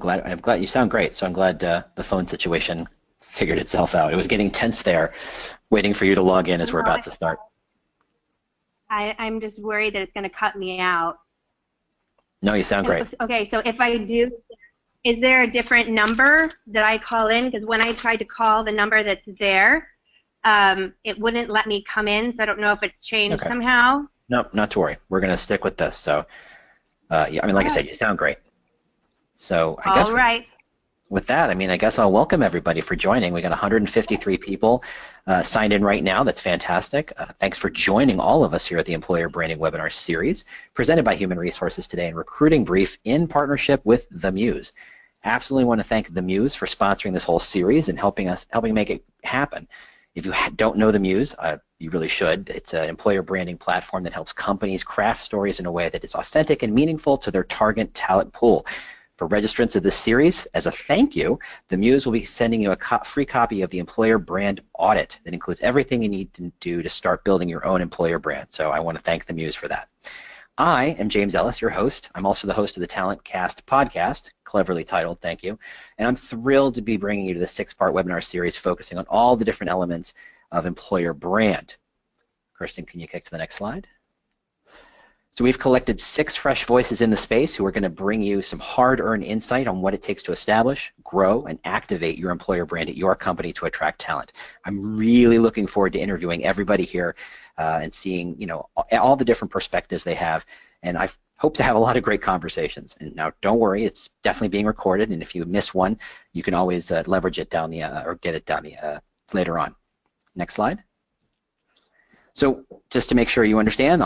I'm glad you sound great. So I'm glad the phone situation figured itself out. It was getting tense there, waiting for you to log in as we're about to start. I'm just worried that it's going to cut me out. No, you sound great. Okay, so if I do, is there a different number that I call in? Because when I tried to call the number that's there, it wouldn't let me come in, so I don't know if it's changed Okay. somehow. No, not to worry. We're going to stick with this. So, yeah, I mean, All like I right. said, you sound great. So I All guess right. with that, I mean, I guess I'll welcome everybody for joining. We got 153 people signed in right now. That's fantastic. Thanks for joining all of us here at the Employer Branding Webinar Series, presented by Human Resources Today and Recruiting Brief in partnership with The Muse. Absolutely want to thank The Muse for sponsoring this whole series and helping make it happen. If you don't know The Muse, you really should. It's an employer branding platform that helps companies craft stories in a way that is authentic and meaningful to their target talent pool. For registrants of this series, as a thank you, the Muse will be sending you a free copy of the Employer Brand Audit that includes everything you need to do to start building your own employer brand. So I want to thank the Muse for that. I am James Ellis, your host. I'm also the host of the Talent Cast podcast, cleverly titled, thank you. And I'm thrilled to be bringing you to the 6-part webinar series focusing on all the different elements of employer brand. Kirsten, can you kick to the next slide? So we've collected 6 fresh voices in the space who are going to bring you some hard-earned insight on what it takes to establish, grow, and activate your employer brand at your company to attract talent. I'm really looking forward to interviewing everybody here and seeing, all the different perspectives they have. And I hope to have a lot of great conversations. And now, don't worry, it's definitely being recorded. And if you miss one, you can always leverage it down the or get it down the later on. Next slide. So just to make sure you understand,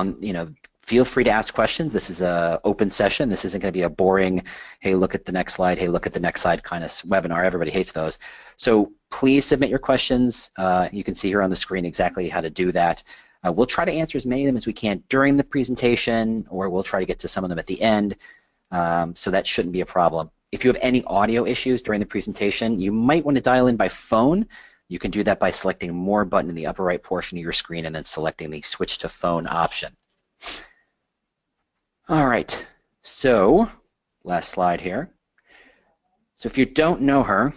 feel free to ask questions. This is an open session. This isn't going to be a boring, hey, look at the next slide, hey, look at the next slide kind of webinar. Everybody hates those. So please submit your questions. You can see here on the screen exactly how to do that. We'll try to answer as many of them as we can during the presentation, or we'll try to get to some of them at the end. So that shouldn't be a problem. If you have any audio issues during the presentation, you might want to dial in by phone. You can do that by selecting More button in the upper right portion of your screen and then selecting the Switch to Phone option. All right, so last slide here. So if you don't know her,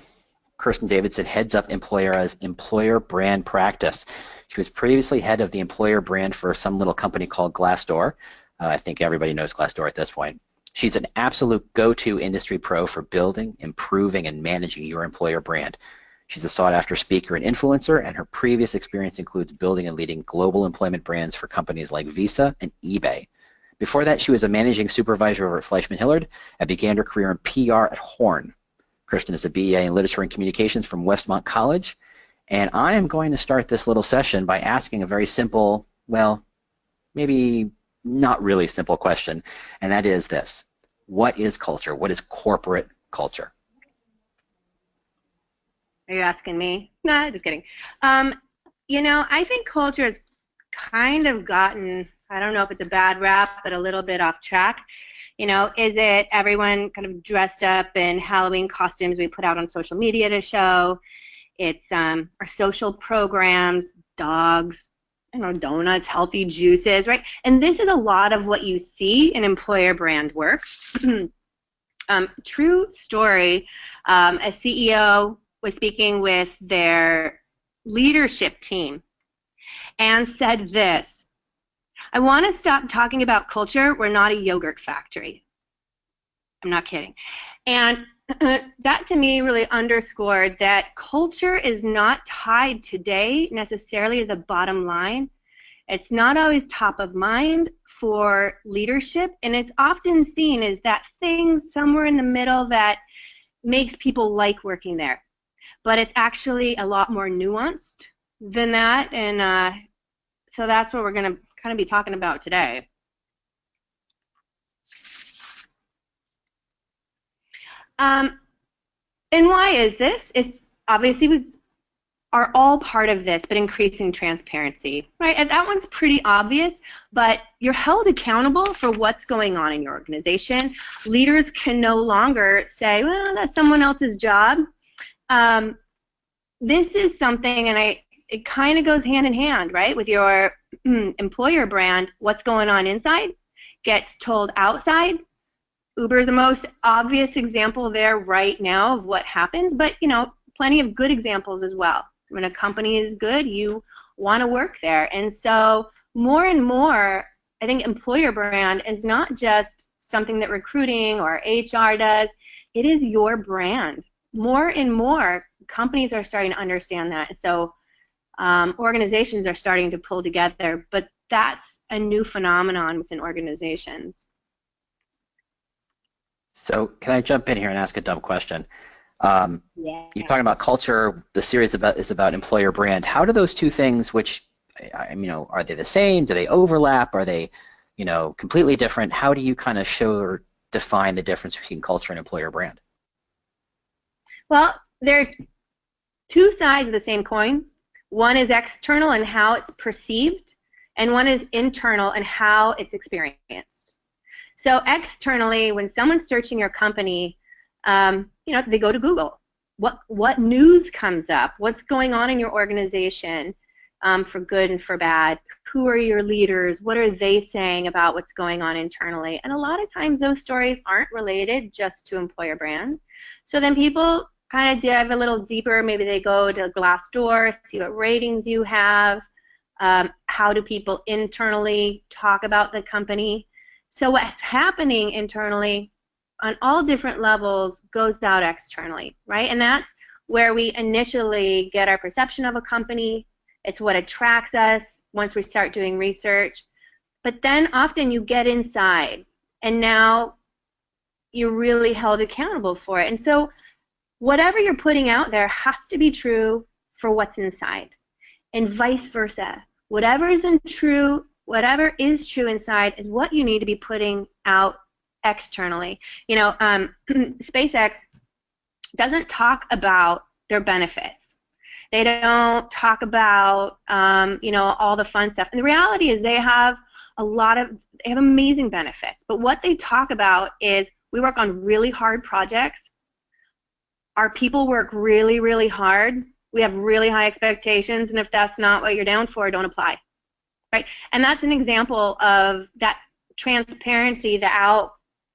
Kirsten Davidson heads up Employera's employer brand practice. She was previously head of the employer brand for some little company called Glassdoor. I think everybody knows Glassdoor at this point. She's an absolute go-to industry pro for building, improving, and managing your employer brand. She's a sought-after speaker and influencer, and her previous experience includes building and leading global employment brands for companies like Visa and eBay. Before that, she was a managing supervisor over at Fleischman Hillard and began her career in PR at Horn. Kirsten is a BA in Literature and Communications from Westmont College, and I am going to start this little session by asking a very simple, well, maybe not really simple question, and that is this. What is culture? What is corporate culture? Are you asking me? Nah, just kidding. I think culture has kind of gotten, I don't know if it's a bad rap, but a little bit off track. Is it everyone kind of dressed up in Halloween costumes we put out on social media to show? It's our social programs, dogs, donuts, healthy juices, right? And this is a lot of what you see in employer brand work. True story, a CEO was speaking with their leadership team and said this: I want to stop talking about culture. We're not a yogurt factory. I'm not kidding. And that to me really underscored that culture is not tied today necessarily to the bottom line. It's not always top of mind for leadership, and it's often seen as that thing somewhere in the middle that makes people like working there. But it's actually a lot more nuanced than that, and so that's what we're going to kind of be talking about today. And why is this? It's obviously we are all part of this, but increasing transparency, right? And that one's pretty obvious, but you're held accountable for what's going on in your organization. Leaders can no longer say, well, that's someone else's job. This is something, and it kind of goes hand in hand, right, with your employer brand. What's going on inside gets told outside, Uber is the most obvious example there right now of what happens, but plenty of good examples as well. When a company is good, you want to work there. And so more and more, I think employer brand is not just something that recruiting or HR does. It is your brand. More and more companies are starting to understand that. So organizations are starting to pull together, but that's a new phenomenon within organizations. So can I jump in here and ask a dumb question? Yeah. You're talking about culture. The series is about employer brand. How do those two things, which, are they the same? Do they overlap? Are they, completely different? How do you kind of show or define the difference between culture and employer brand? Well, they're two sides of the same coin. One is external and how it's perceived, and one is internal and how it's experienced. So externally, when someone's searching your company, they go to Google. What news comes up? What's going on in your organization, for good and for bad? Who are your leaders? What are they saying about what's going on internally? And a lot of times those stories aren't related just to employer brand. So then people kind of dive a little deeper. Maybe they go to Glassdoor, see what ratings you have. How do people internally talk about the company? So what's happening internally on all different levels goes out externally, right? And that's where we initially get our perception of a company. It's what attracts us once we start doing research. But then often you get inside, and now you're really held accountable for it. And so whatever you're putting out there has to be true for what's inside, and vice versa. Whatever is true inside is what you need to be putting out externally. SpaceX doesn't talk about their benefits. They don't talk about all the fun stuff. And the reality is they have amazing benefits. But what they talk about is we work on really hard projects. Our people work really, really hard. We have really high expectations, and if that's not what you're down for, don't apply. Right? And that's an example of that transparency, the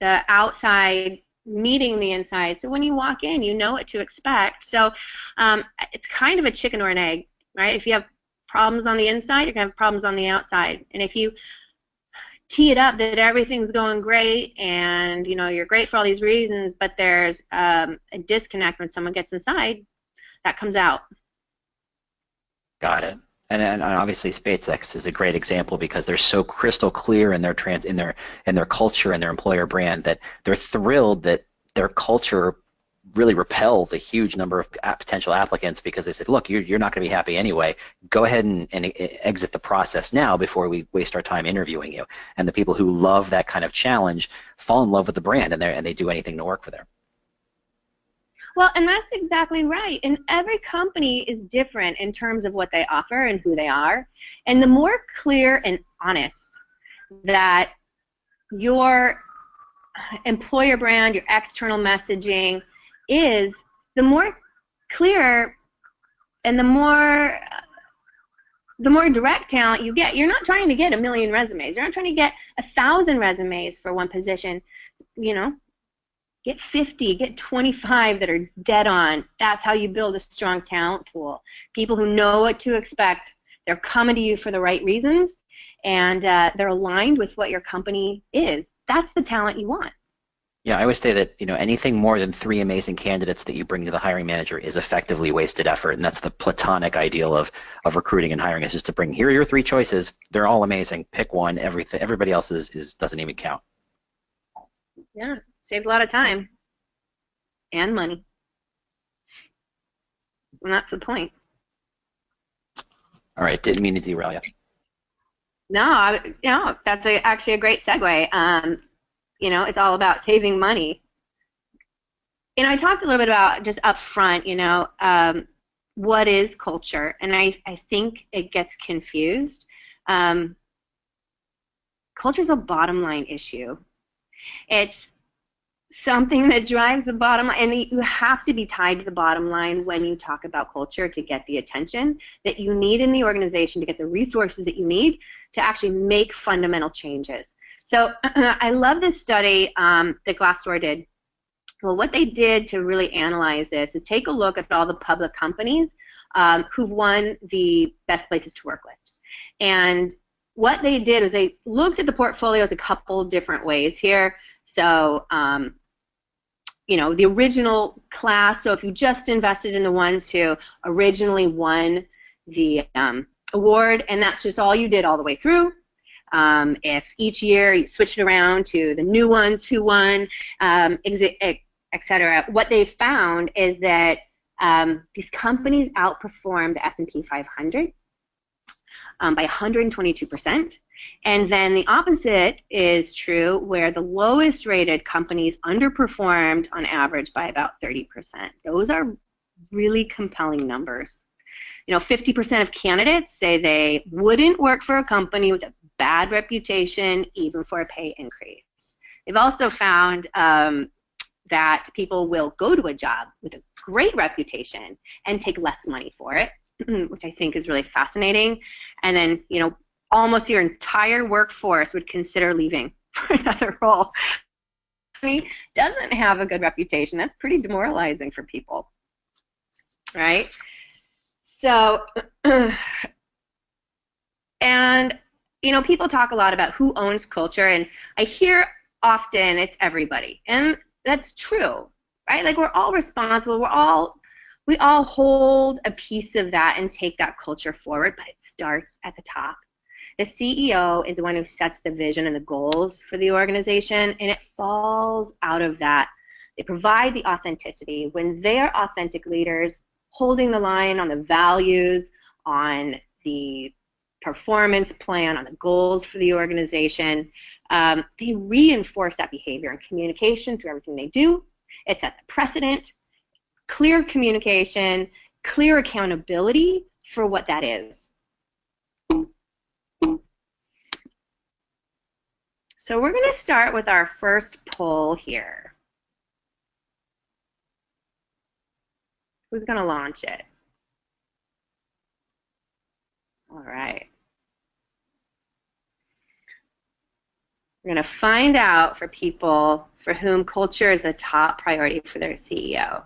outside meeting the inside. So when you walk in, you know what to expect. So it's kind of a chicken or an egg, right? If you have problems on the inside, you're going to have problems on the outside. And if you tee it up that everything's going great and you're great for all these reasons, but there's a disconnect when someone gets inside, that comes out. Got it. And obviously SpaceX is a great example because they're so crystal clear in their culture and their employer brand that they're thrilled that their culture really repels a huge number of potential applicants because they said, look, you're not going to be happy anyway. Go ahead and exit the process now before we waste our time interviewing you. And the people who love that kind of challenge fall in love with the brand and they do anything to work for them. Well, and that's exactly right. And every company is different in terms of what they offer and who they are. And the more clear and honest that your employer brand, your external messaging is, the more clear and the more direct talent you get. You're not trying to get 1 million resumes. You're not trying to get 1,000 resumes for one position. Get 50, get 25 that are dead on. That's how you build a strong talent pool. People who know what to expect. They're coming to you for the right reasons, and they're aligned with what your company is. That's the talent you want. Yeah, I always say that anything more than 3 amazing candidates that you bring to the hiring manager is effectively wasted effort, and that's the platonic ideal of recruiting and hiring, is just to bring, here are your 3 choices. They're all amazing. Pick one. Everybody else doesn't even count. Yeah. Saves a lot of time and money, and that's the point. All right, didn't mean to derail you. No, that's actually a great segue. It's all about saving money. I talked a little bit about just up front, what is culture, and I think it gets confused. Culture is a bottom line issue. It's something that drives the bottom line, and you have to be tied to the bottom line when you talk about culture to get the attention that you need in the organization, to get the resources that you need to actually make fundamental changes. So I love this study that Glassdoor did. Well, what they did to really analyze this is take a look at all the public companies who've won the best places to work with. And what they did was they looked at the portfolios a couple different ways here. So, you know, the original class, so if you just invested in the ones who originally won the award, and that's just all you did all the way through. If each year you switched around to the new ones who won, etc., what they found is that these companies outperformed the S&P 500 by 122%. And then the opposite is true, where the lowest rated companies underperformed on average by about 30%. Those are really compelling numbers. You know, 50% of candidates say they wouldn't work for a company with a bad reputation, even for a pay increase. They've also found that people will go to a job with a great reputation and take less money for it, which I think is really fascinating. And then, you know, almost your entire workforce would consider leaving for another role. He doesn't have a good reputation. That's pretty demoralizing for people, right? So, and, you know, people talk a lot about who owns culture, and I hear often it's everybody, and that's true, right? Like, we're all responsible. We all hold a piece of that and take that culture forward, but it starts at the top. The CEO is the one who sets the vision and the goals for the organization, and it falls out of that. They provide the authenticity. When they're authentic leaders, holding the line on the values, on the performance plan, on the goals for the organization, they reinforce that behavior and communication through everything they do. It sets a precedent, clear communication, clear accountability for what that is. So we're going to start with our first poll here. Who's going to launch it? All right. We're going to find out for people for whom culture is a top priority for their CEO.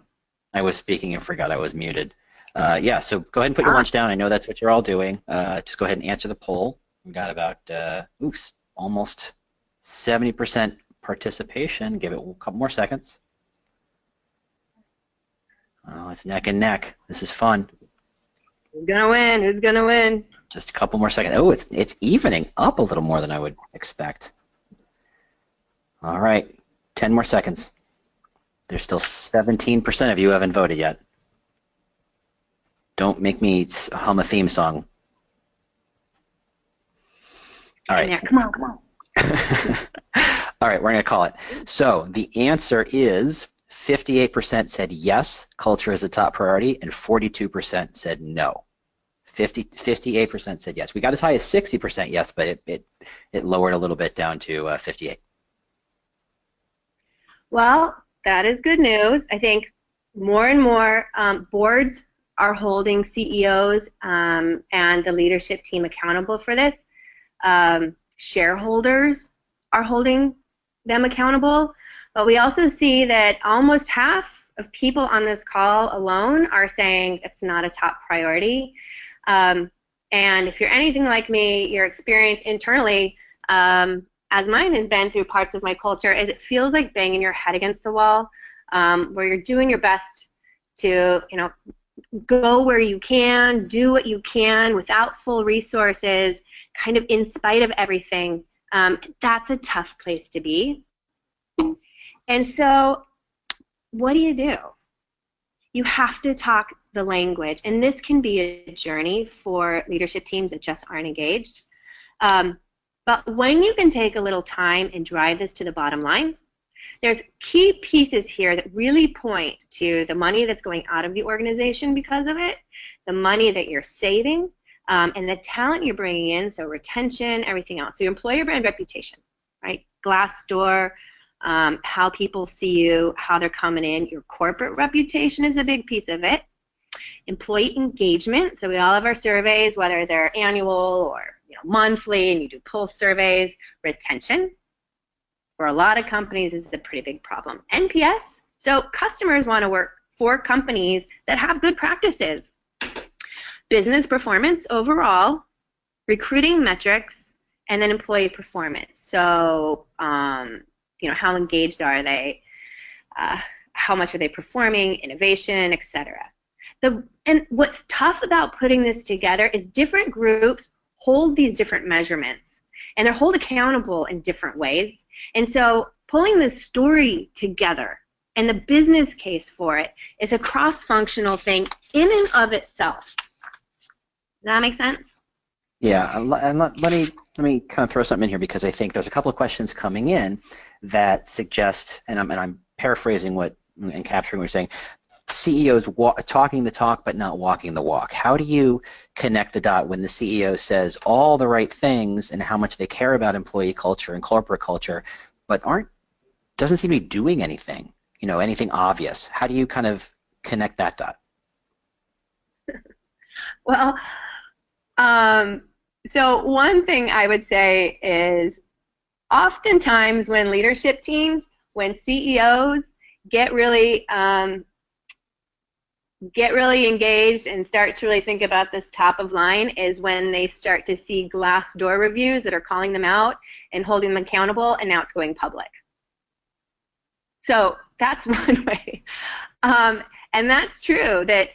I was speaking and forgot I was muted. Yeah, so go ahead and put your lunch down. I know that's what you're all doing. Just go ahead and answer the poll. We got about, almost 70% participation. Give it a couple more seconds. Oh, it's neck and neck. This is fun. Who's gonna win? Who's gonna win? Just a couple more seconds. Oh, it's evening up a little more than I would expect. All right, 10 more seconds. There's still 17% of you who haven't voted yet. Don't make me hum a theme song. All right. Come on, come on. All right, we're going to call it. So the answer is 58% said yes, culture is a top priority, and 42% said no. 58% said yes. We got as high as 60% yes, but it lowered a little bit down to 58. Well, that is good news. I think more and more boards are holding CEOs and the leadership team accountable for this. Shareholders are holding them accountable, but we also see that almost half of people on this call alone are saying it's not a top priority. And if you're anything like me, your experience internally, as mine has been through parts of my culture, is it feels like banging your head against the wall, where you're doing your best to, go where you can, do what you can without full resources, kind of in spite of everything. That's a tough place to be. And so what do? You have to talk the language, and this can be a journey for leadership teams that just aren't engaged. But when you can take a little time and drive this to the bottom line, there's key pieces here that really point to the money that's going out of the organization because of it, the money that you're saving, and the talent you're bringing in, so retention, everything else. So your employer brand reputation, right? Glassdoor, how people see you, how they're coming in. Your corporate reputation is a big piece of it. Employee engagement, so we all have our surveys, whether they're annual or monthly, and you do pulse surveys. Retention, for a lot of companies is a pretty big problem. NPS, so customers want to work for companies that have good practices. Business performance overall, recruiting metrics, and then employee performance. So, how engaged are they? How much are they performing? Innovation, etc. And what's tough about putting this together is different groups hold these different measurements, and they're held accountable in different ways. And so, pulling this story together and the business case for it is a cross-functional thing in and of itself. Does that make sense? Yeah, and let me kind of throw something in here, because I think there's a couple of questions coming in that suggest, and I'm paraphrasing and capturing what you're saying, CEOs talking the talk but not walking the walk. How do you connect the dot when the CEO says all the right things and how much they care about employee culture and corporate culture, but doesn't seem to be doing anything, anything obvious? How do you kind of connect that dot? Well, so one thing I would say is oftentimes when leadership teams, when CEOs get really engaged and start to really think about this top of line is when they start to see Glassdoor reviews that are calling them out and holding them accountable, and now it's going public. So that's one way. And that's true that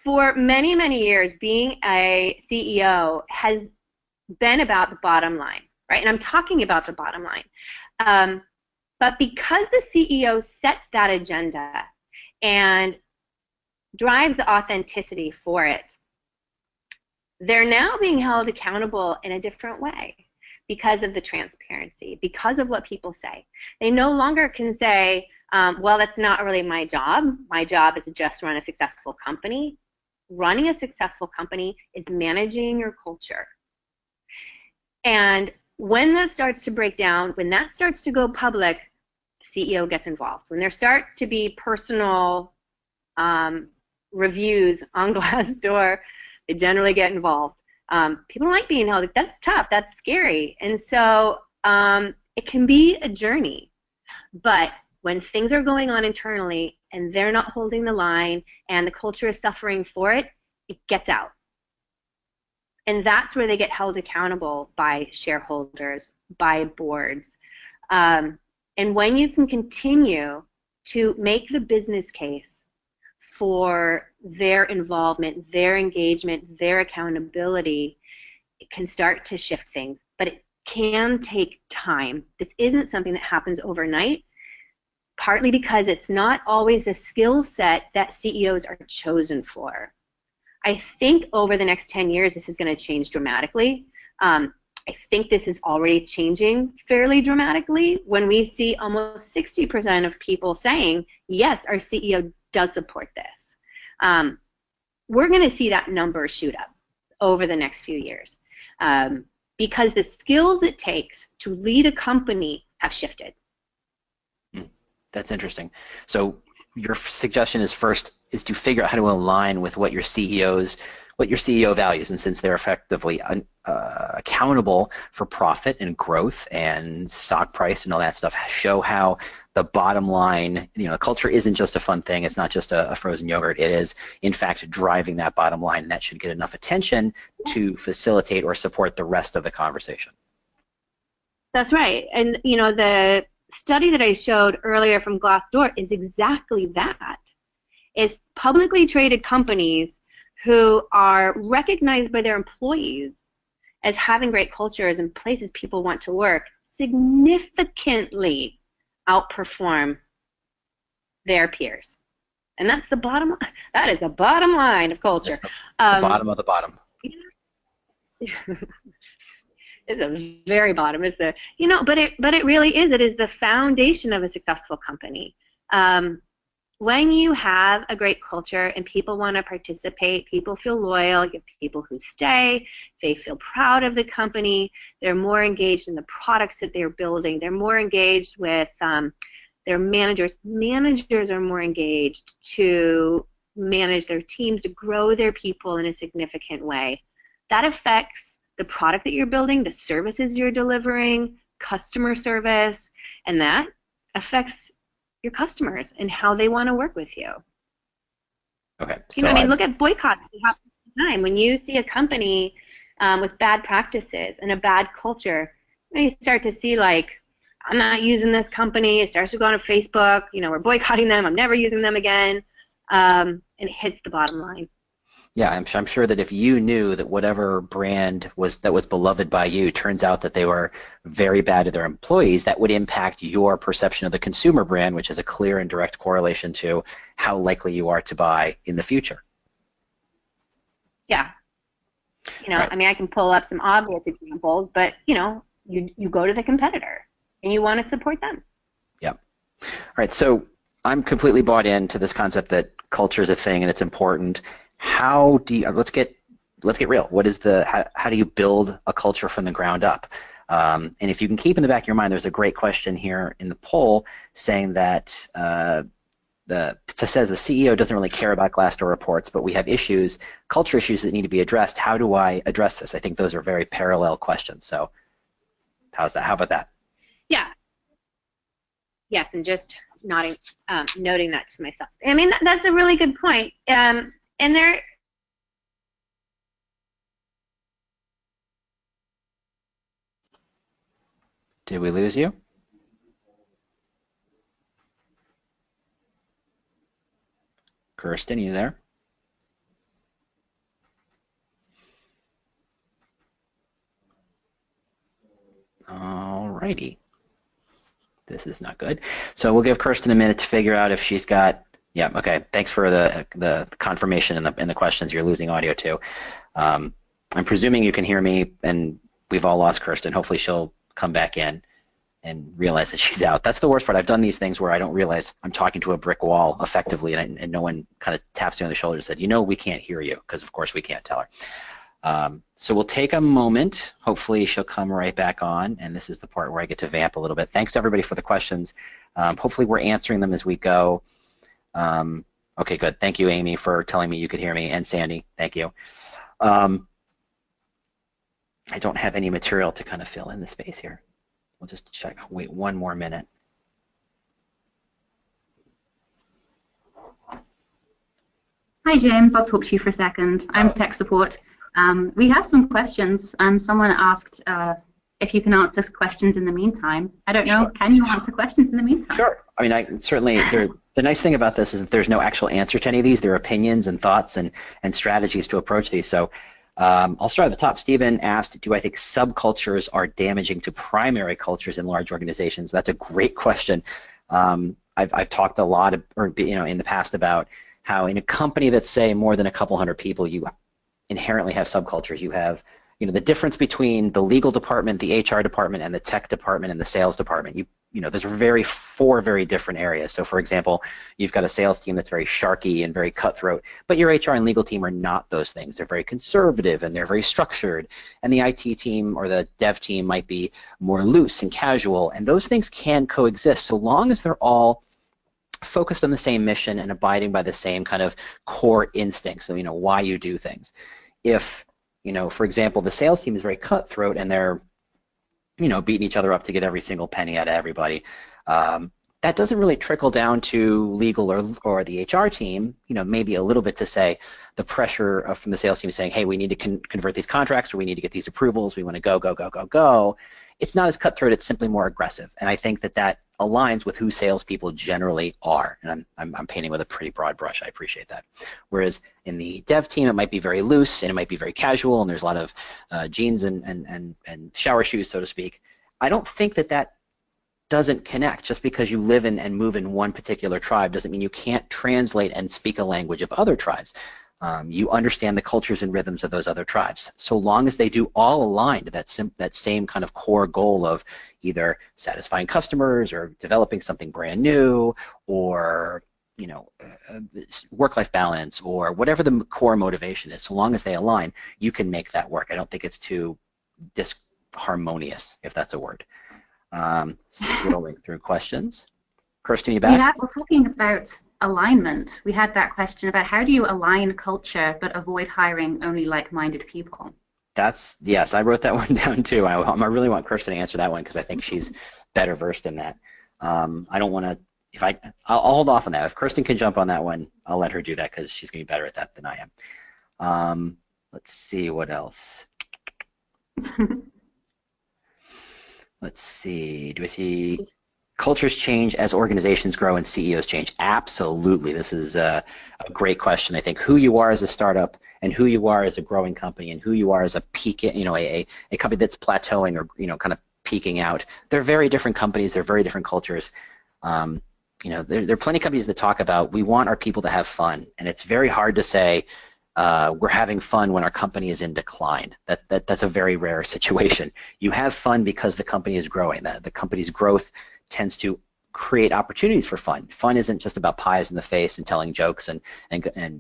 for many, many years, being a CEO has been about the bottom line, right? And I'm talking about the bottom line. But because the CEO sets that agenda and drives the authenticity for it, they're now being held accountable in a different way because of the transparency, because of what people say. They no longer can say, well, that's not really my job. My job is to just run a successful company. Running a successful company is managing your culture. And when that starts to break down, when that starts to go public, the CEO gets involved. When there starts to be personal reviews on Glassdoor, they generally get involved. People don't like being held. That's tough. That's scary. And so it can be a journey. But when things are going on internally and they're not holding the line and the culture is suffering for it, it gets out. And that's where they get held accountable by shareholders, by boards. And when you can continue to make the business case for their involvement, their engagement, their accountability, it can start to shift things. But it can take time. This isn't something that happens overnight, partly because it's not always the skill set that CEOs are chosen for. I think over the next 10 years, this is going to change dramatically. I think this is already changing fairly dramatically when we see almost 60% of people saying, yes, our CEO does support this. We're going to see that number shoot up over the next few years because the skills it takes to lead a company have shifted. That's interesting. So your suggestion is to figure out how to align with what your CEO values, and since they're effectively accountable for profit and growth and stock price and all that stuff, show how the bottom line, culture isn't just a fun thing. It's not just a frozen yogurt. It is, in fact, driving that bottom line, and that should get enough attention to facilitate or support the rest of the conversation. That's right. And, the study that I showed earlier from Glassdoor is exactly that. It's publicly traded companies who are recognized by their employees as having great cultures and places people want to work significantly outperform their peers. And that's the bottom line. That is the bottom line of culture. The bottom of the bottom. It's a very bottom. It's the but it really is. It is the foundation of a successful company. When you have a great culture and people want to participate, people feel loyal, you have people who stay, they feel proud of the company, they're more engaged in the products that they're building, they're more engaged with their managers. Managers are more engaged to manage their teams, to grow their people in a significant way. That affects the product that you're building, the services you're delivering, customer service, and that affects your customers and how they want to work with you. Okay. So look at boycotts all the time. When you see a company with bad practices and a bad culture, you start to see like, I'm not using this company. It starts to go on Facebook. We're boycotting them. I'm never using them again. And it hits the bottom line. Yeah, I'm sure that if you knew that whatever brand that was beloved by you turns out that they were very bad to their employees, that would impact your perception of the consumer brand, which is a clear and direct correlation to how likely you are to buy in the future. Yeah. Right. I mean, I can pull up some obvious examples, but you go to the competitor and you want to support them. Yeah. All right. So I'm completely bought into this concept that culture is a thing and it's important. How do you, let's get real. What is how do you build a culture from the ground up? And if you can keep in the back of your mind, there's a great question here in the poll saying that it says the CEO doesn't really care about Glassdoor reports, but we have issues, culture issues that need to be addressed. How do I address this? I think those are very parallel questions. So how's that? How about that? Yeah. Yes, and just noting that to myself. I mean, that's a really good point. And there, did we lose you? Kirsten, you there? All righty. This is not good. So we'll give Kirsten a minute to figure out if she's got. Yeah. Okay. Thanks for the confirmation in the questions. You're losing audio too. I'm presuming you can hear me, and we've all lost Kirsten. Hopefully she'll come back in and realize that she's out. That's the worst part. I've done these things where I don't realize I'm talking to a brick wall effectively, and no one kind of taps me on the shoulder and said, we can't hear you, because of course we can't tell her. So we'll take a moment. Hopefully she'll come right back on, and this is the part where I get to vamp a little bit. Thanks everybody for the questions. Hopefully we're answering them as we go. Okay, good. Thank you, Amy, for telling me you could hear me, and Sandy, thank you. I don't have any material to kind of fill in the space here. We'll just check. Wait one more minute. Hi, James. I'll talk to you for a second. I'm tech support. We have some questions, and someone asked if you can answer questions in the meantime. I don't know. Sure. Can you answer questions in the meantime? Sure. I mean, certainly. The nice thing about this is that there's no actual answer to any of these. There are opinions and thoughts and strategies to approach these. So I'll start at the top. Stephen asked, do I think subcultures are damaging to primary cultures in large organizations? That's a great question. I've talked a lot, in the past about how in a company that's, say, more than a couple hundred people, you inherently have subcultures. You have, the difference between the legal department, the HR department, and the tech department and the sales department. There's four very different areas. So, for example, you've got a sales team that's very sharky and very cutthroat, but your HR and legal team are not those things. They're very conservative and they're very structured. And the IT team or the dev team might be more loose and casual. And those things can coexist so long as they're all focused on the same mission and abiding by the same kind of core instincts. So, why you do things. If, for example, the sales team is very cutthroat and they're beating each other up to get every single penny out of everybody. That doesn't really trickle down to legal or the HR team, maybe a little bit to say the pressure from the sales team saying, hey, we need to convert these contracts, or we need to get these approvals, we want to go, go, go, go, go. It's not as cutthroat, it's simply more aggressive. And I think that aligns with who salespeople generally are. And I'm painting with a pretty broad brush, I appreciate that. Whereas in the dev team, it might be very loose and it might be very casual, and there's a lot of jeans and shower shoes, so to speak. I don't think that doesn't connect. Just because you live in and move in one particular tribe doesn't mean you can't translate and speak a language of other tribes. You understand the cultures and rhythms of those other tribes. So long as they do all align to that same kind of core goal of either satisfying customers or developing something brand new, or work-life balance, or whatever the core motivation is, so long as they align, you can make that work. I don't think it's too disharmonious, if that's a word. Scrolling through questions. Kirsten, you back? We're talking about alignment. We had that question about how do you align culture but avoid hiring only like-minded people? Yes, I wrote that one down too. I really want Kirsten to answer that one because I think she's better versed in that. I don't want to. I'll hold off on that. If Kirsten can jump on that one, I'll let her do that because she's going to be better at that than I am. Let's see what else. Let's see. Do I see cultures change as organizations grow and CEOs change? Absolutely. This is a great question. I think who you are as a startup and who you are as a growing company and who you are as a peak, a company that's plateauing or kind of peaking out. They're very different companies. They're very different cultures. There are plenty of companies that talk about we want our people to have fun, and it's very hard to say we're having fun when our company is in decline. That's a very rare situation. You have fun because the company is growing. The company's growth tends to create opportunities for fun. Fun isn't just about pies in the face and telling jokes and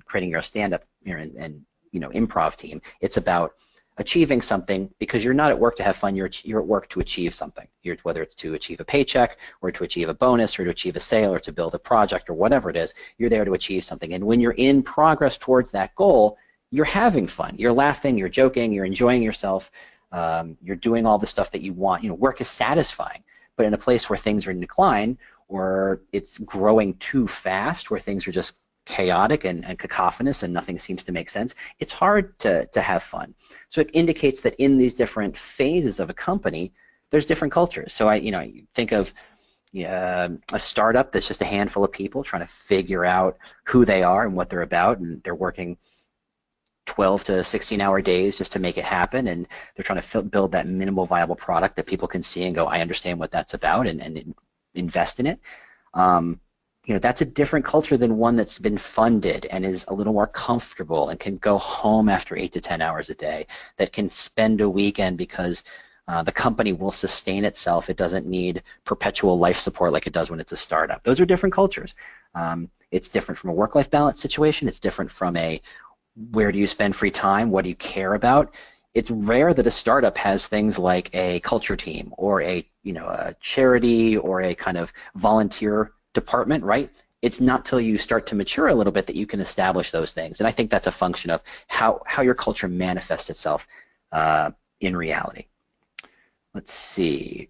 creating your stand-up and improv team. It's about achieving something because you're not at work to have fun. You're at work to achieve something. Whether it's to achieve a paycheck or to achieve a bonus or to achieve a sale or to build a project or whatever it is, you're there to achieve something. And when you're in progress towards that goal, you're having fun. You're laughing, you're joking, you're enjoying yourself. You're doing all the stuff that you want. Work is satisfying. But in a place where things are in decline or it's growing too fast, where things are just chaotic and cacophonous and nothing seems to make sense, it's hard to have fun. So it indicates that in these different phases of a company, there's different cultures. So I think of a startup that's just a handful of people trying to figure out who they are and what they're about, and they're working 12 to 16-hour days just to make it happen, and they're trying to build that minimal viable product that people can see and go, I understand what that's about, and invest in it. That's a different culture than one that's been funded and is a little more comfortable and can go home after 8 to 10 hours a day, that can spend a weekend because the company will sustain itself. It doesn't need perpetual life support like it does when it's a startup. Those are different cultures. It's different from a work-life balance situation. It's different from a where do you spend free time? What do you care about? It's rare that a startup has things like a culture team or a charity or a kind of volunteer department, right? It's not till you start to mature a little bit that you can establish those things. And I think that's a function of how your culture manifests itself in reality. Let's see.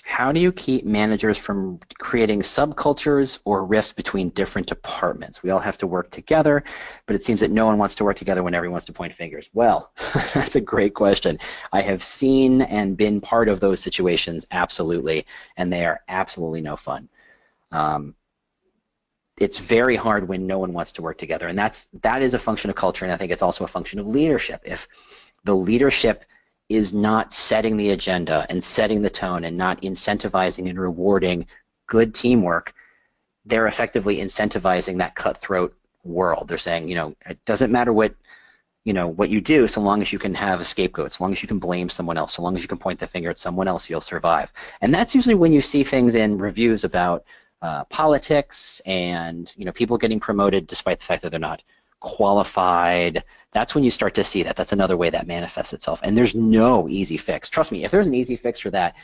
How do you keep managers from creating subcultures or rifts between different departments? We all have to work together, but it seems that no one wants to work together when everyone wants to point fingers. Well, that's a great question. I have seen and been part of those situations, absolutely, and they are absolutely no fun. It's very hard when no one wants to work together, and that is a function of culture, and I think it's also a function of leadership. If the leadership is not setting the agenda and setting the tone and not incentivizing and rewarding good teamwork, they're effectively incentivizing that cutthroat world. They're saying, it doesn't matter what you do, so long as you can have a scapegoat, so long as you can blame someone else, so long as you can point the finger at someone else, you'll survive. And that's usually when you see things in reviews about politics and people getting promoted despite the fact that they're not qualified. That's when you start to see that. That's another way that manifests itself. And there's no easy fix. Trust me, if there's an easy fix for that,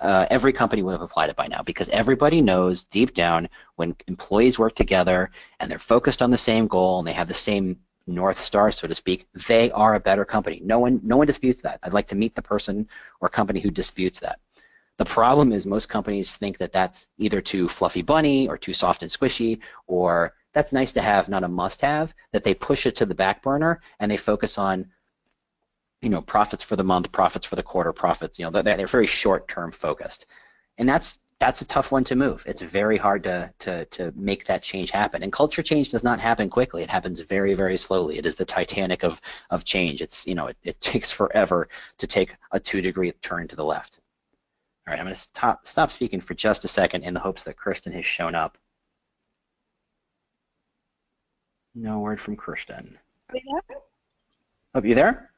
every company would have applied it by now, because everybody knows deep down when employees work together and they're focused on the same goal and they have the same North Star, so to speak, they are a better company. No one disputes that. I'd like to meet the person or company who disputes that. The problem is most companies think that that's either too fluffy bunny or too soft and squishy, or that's nice to have, not a must-have, that they push it to the back burner and they focus on, profits for the month, profits for the quarter, profits, they're very short-term focused. And that's a tough one to move. It's very hard to make that change happen. And culture change does not happen quickly. It happens very, very slowly. It is the Titanic of change. It's, it takes forever to take a 2-degree turn to the left. All right, I'm going to stop speaking for just a second in the hopes that Kirsten has shown up. No word from Kirsten. Are you there? Oh, you there?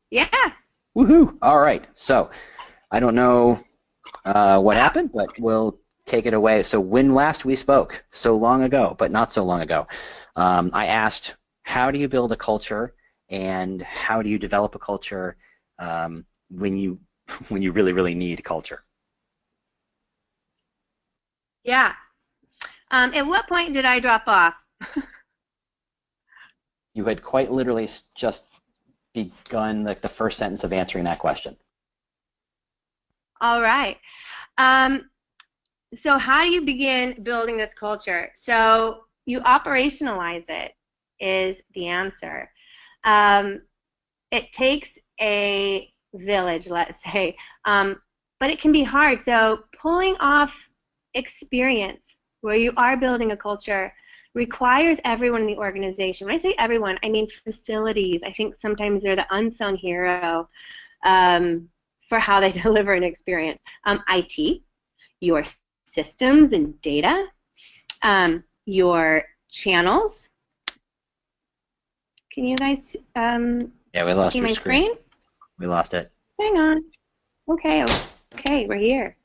Yeah. Woohoo! All right. So I don't know what happened, but we'll take it away. So when last we spoke, so long ago, but not so long ago, I asked, how do you build a culture and how do you develop a culture when you really, really need culture? Yeah. At what point did I drop off? You had quite literally just begun like the first sentence of answering that question. All right. So how do you begin building this culture? So you operationalize it is the answer. It takes a village, let's say, but it can be hard. So pulling off experience where you are building a culture requires everyone in the organization. When I say everyone, I mean facilities. I think sometimes they're the unsung hero for how they deliver an experience. IT, your systems and data, your channels. Can you guys yeah, we lost see your my screen? We lost it. Hang on. Okay, we're here.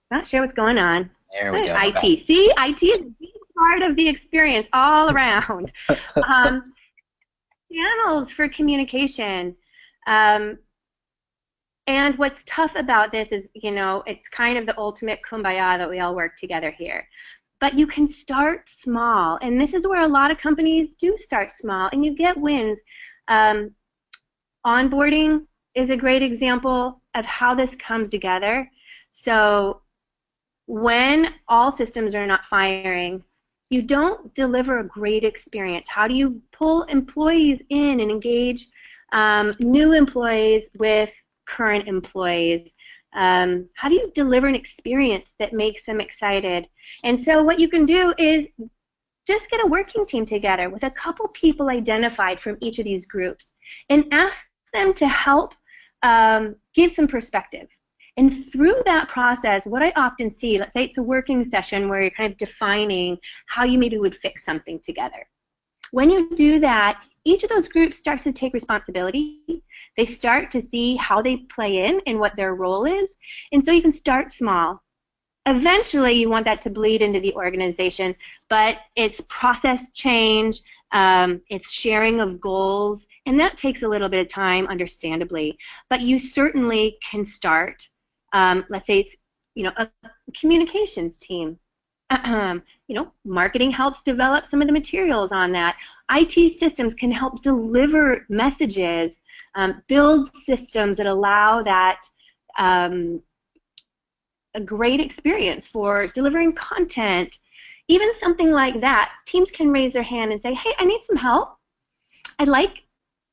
Not sure what's going on. There we go. IT. See, IT is a big part of the experience all around. Channels for communication. And what's tough about this is, you know, it's kind of the ultimate kumbaya that we all work together here. But you can start small, and this is where a lot of companies do start small, and you get wins. Onboarding is a great example of how this comes together. So when all systems are not firing, you don't deliver a great experience. How do you pull employees in and engage new employees with current employees? How do you deliver an experience that makes them excited? And so what you can do is just get a working team together with a couple people identified from each of these groups and ask them to help give some perspective. And through that process, what I often see, let's say it's a working session where you're kind of defining how you maybe would fix something together. When you do that, each of those groups starts to take responsibility. They start to see how they play in and what their role is. And so you can start small. Eventually, you want that to bleed into the organization, but it's process change, it's sharing of goals, and that takes a little bit of time, understandably. But you certainly can start. Let's say it's, you know, a communications team. You know, marketing helps develop some of the materials on that. IT systems can help deliver messages, build systems that allow that a great experience for delivering content. Even something like that, teams can raise their hand and say, hey, I need some help. I'd like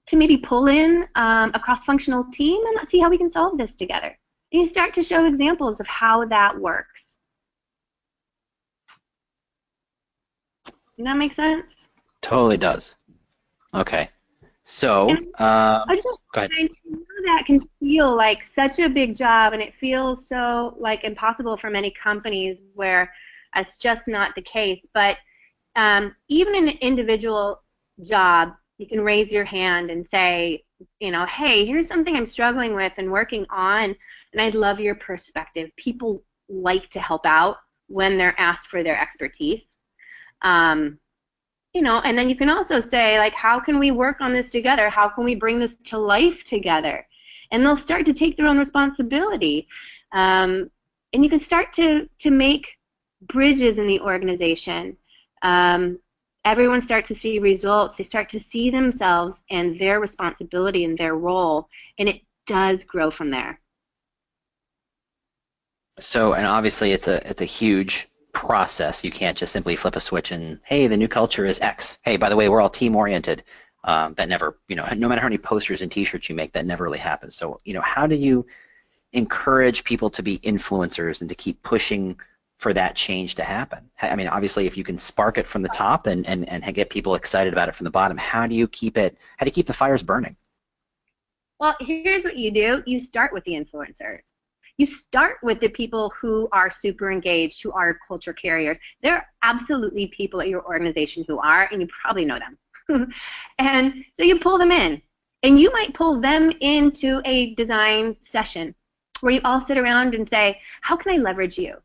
to maybe pull in a cross-functional team and let's see how we can solve this together. And you start to show examples of how that works. Does that make sense? Totally does. Okay. So, I just go ahead. I know that can feel like such a big job, and it feels so like impossible for many companies where it's just not the case. But even in an individual job, you can raise your hand and say, you know, hey, here's something I'm struggling with and working on, and I'd love your perspective. People like to help out when they're asked for their expertise. You know, and then you can also say, like, how can we work on this together? How can we bring this to life together? And they'll start to take their own responsibility. And you can start to make bridges in the organization. Everyone starts to see results. They start to see themselves and their responsibility and their role, and it does grow from there. So, and obviously it's a huge process. You can't just simply flip a switch and, hey, the new culture is X. Hey, by the way, we're all team-oriented. That never, you know, no matter how many posters and T-shirts you make, that never really happens. So, you know, how do you encourage people to be influencers and to keep pushing for that change to happen? I mean, obviously, if you can spark it from the top and get people excited about it from the bottom, how do you keep the fires burning? Well, here's what you do. You start with the influencers. You start with the people who are super engaged, who are culture carriers. There are absolutely people at your organization who are, and you probably know them. And so you pull them in. And you might pull them into a design session where you all sit around and say, how can I leverage you?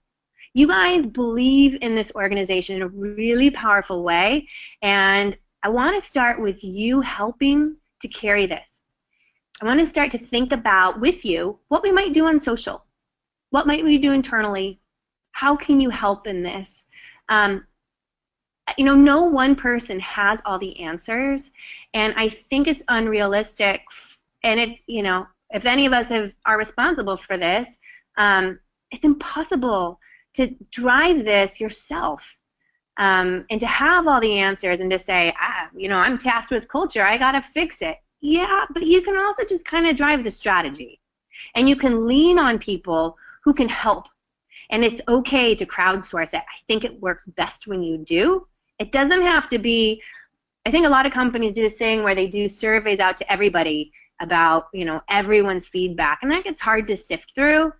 You guys believe in this organization in a really powerful way, and I want to start with you helping to carry this. I want to start to think about with you what we might do on social. What might we do internally? How can you help in this? no one person has all the answers, and I think it's unrealistic. And if any of us are responsible for this, it's impossible to drive this yourself, and to have all the answers and to say, I'm tasked with culture, I got to fix it. Yeah, but you can also just kind of drive the strategy, and you can lean on people who can help. And it's okay to crowdsource it. I think it works best when you do. It doesn't have to be, I think a lot of companies do this thing where they do surveys out to everybody about, everyone's feedback, and that gets hard to sift through.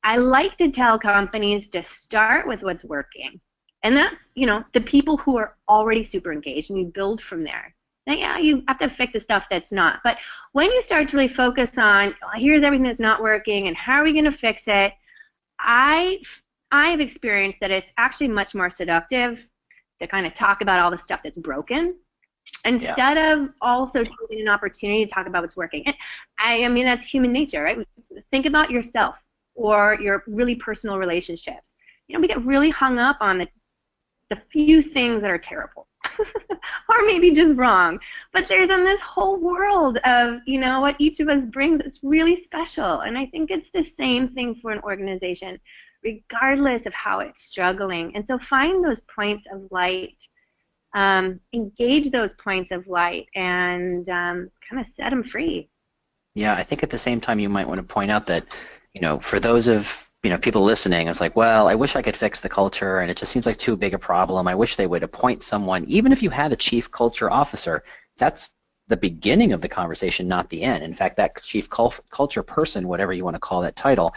I like to tell companies to start with what's working. And that's, the people who are already super engaged, and you build from there. Now, yeah, you have to fix the stuff that's not. But when you start to really focus on, here's everything that's not working, and how are we going to fix it, I've experienced that it's actually much more seductive to kind of talk about all the stuff that's broken instead of also taking an opportunity to talk about what's working. And I mean, that's human nature, right? Think about yourself or your really personal relationships. We get really hung up on the few things that are terrible or maybe just wrong. But there's this whole world of, what each of us brings that's really special. And I think it's the same thing for an organization, regardless of how it's struggling. And so find those points of light, engage those points of light, and kind of set them free. Yeah, I think at the same time you might want to point out that, for those of people listening, it's like, well, I wish I could fix the culture, and it just seems like too big a problem. I wish they would appoint someone. Even if you had a chief culture officer, that's the beginning of the conversation, not the end. In fact, that chief culture person, whatever you want to call that title,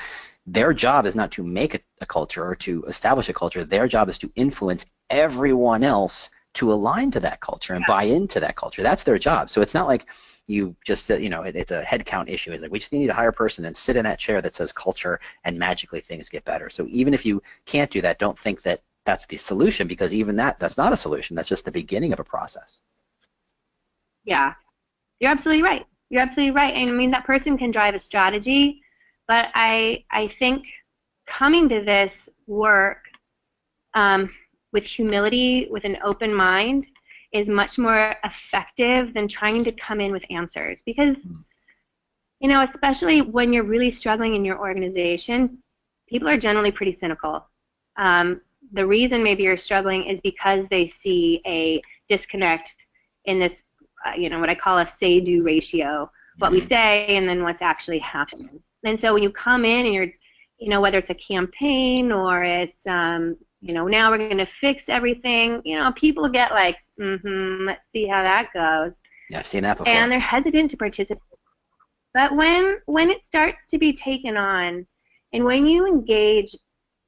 their job is not to make a culture or to establish a culture. Their job is to influence everyone else to align to that culture and buy into that culture. That's their job. So it's not like you just, it's a headcount issue. It's like we just need to hire a person and sit in that chair that says culture and magically things get better. So even if you can't do that, don't think that that's the solution, because even that's not a solution. That's just the beginning of a process. Yeah, you're absolutely right. You're absolutely right. And I mean, that person can drive a strategy, but I think coming to this work with humility, with an open mind, is much more effective than trying to come in with answers. Because, especially when you're really struggling in your organization, people are generally pretty cynical. The reason maybe you're struggling is because they see a disconnect in this, what I call a say-do ratio, what we say and then what's actually happening. And so when you come in and you're, whether it's a campaign or it's, now we're going to fix everything, people get like, let's see how that goes. Yeah, I've seen that before. And they're hesitant to participate. But when it starts to be taken on, and when you engage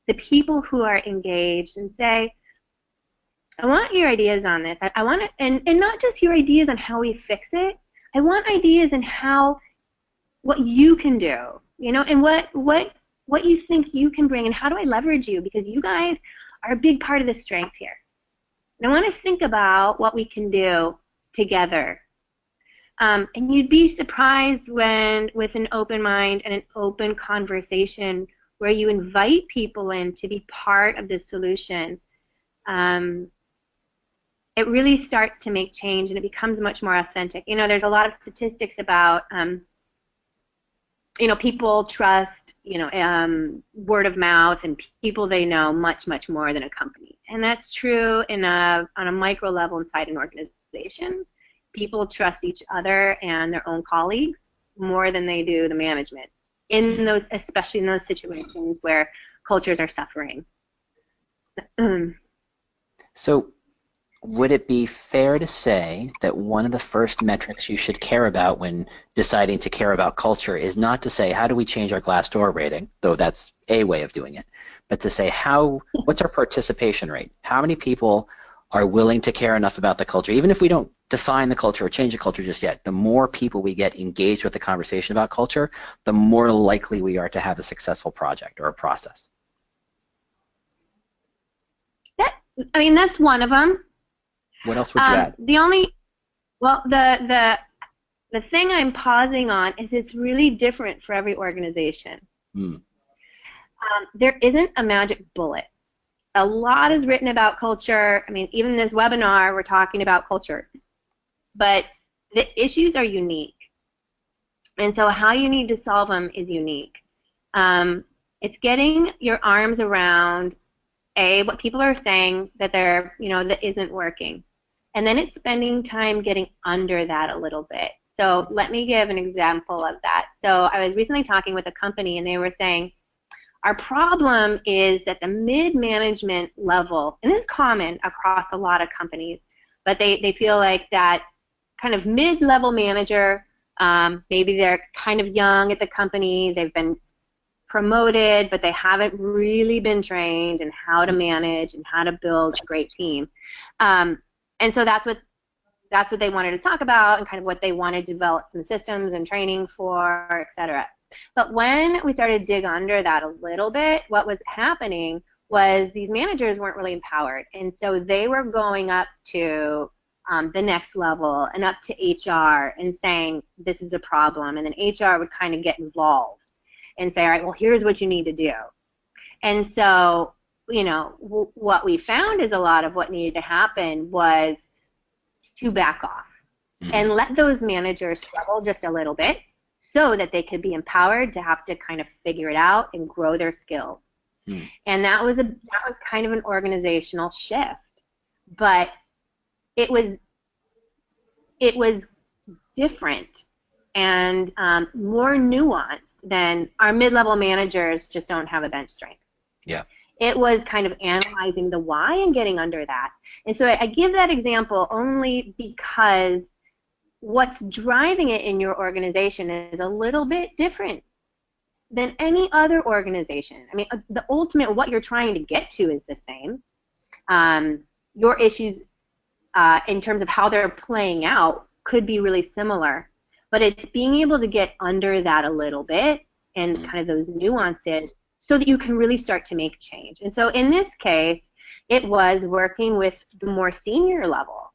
the people who are engaged and say, I want your ideas on this. I want it, and not just your ideas on how we fix it. I want ideas on what you can do, and what you think you can bring, and how do I leverage you, because you guys are a big part of the strength here. And I want to think about what we can do together. And you'd be surprised when, with an open mind and an open conversation where you invite people in to be part of the solution, it really starts to make change, and it becomes much more authentic. There's a lot of statistics about, people trust, word of mouth and people they know much, much more than a company. And that's true on a micro level inside an organization. People trust each other and their own colleagues more than they do the management, especially in those situations where cultures are suffering. So would it be fair to say that one of the first metrics you should care about when deciding to care about culture is not to say, how do we change our Glassdoor rating, though that's a way of doing it, but to say, what's our participation rate? How many people are willing to care enough about the culture, even if we don't define the culture or change the culture just yet? The more people we get engaged with the conversation about culture, the more likely we are to have a successful project or a process. That's one of them. What else would you add? The thing I'm pausing on is it's really different for every organization. There isn't a magic bullet. a lot is written about culture. I mean, even in this webinar, we're talking about culture. But the issues are unique. And so how you need to solve them is unique. It's getting your arms around, what people are saying that that isn't working. And then it's spending time getting under that a little bit. So let me give an example of that. So I was recently talking with a company, and they were saying, our problem is that the mid-management level, and this is common across a lot of companies, but they feel like that kind of mid-level manager, maybe they're kind of young at the company, they've been promoted, but they haven't really been trained in how to manage and how to build a great team. And so that's what they wanted to talk about, and kind of what they wanted to develop some systems and training for, et cetera. But when we started to dig under that a little bit, what was happening was these managers weren't really empowered. And so they were going up to the next level and up to HR and saying, this is a problem. And then HR would kind of get involved and say, all right, well, here's what you need to do. And so, what we found is a lot of what needed to happen was to back off and let those managers struggle just a little bit so that they could be empowered to have to kind of figure it out and grow their skills. And that was kind of an organizational shift. But it was different and more nuanced than our mid-level managers just don't have a bench strength. Yeah. It was kind of analyzing the why and getting under that. And so I give that example only because what's driving it in your organization is a little bit different than any other organization. I mean, the ultimate, what you're trying to get to is the same. Your issues in terms of how they're playing out could be really similar, but it's being able to get under that a little bit and kind of those nuances so that you can really start to make change. And so in this case, it was working with the more senior level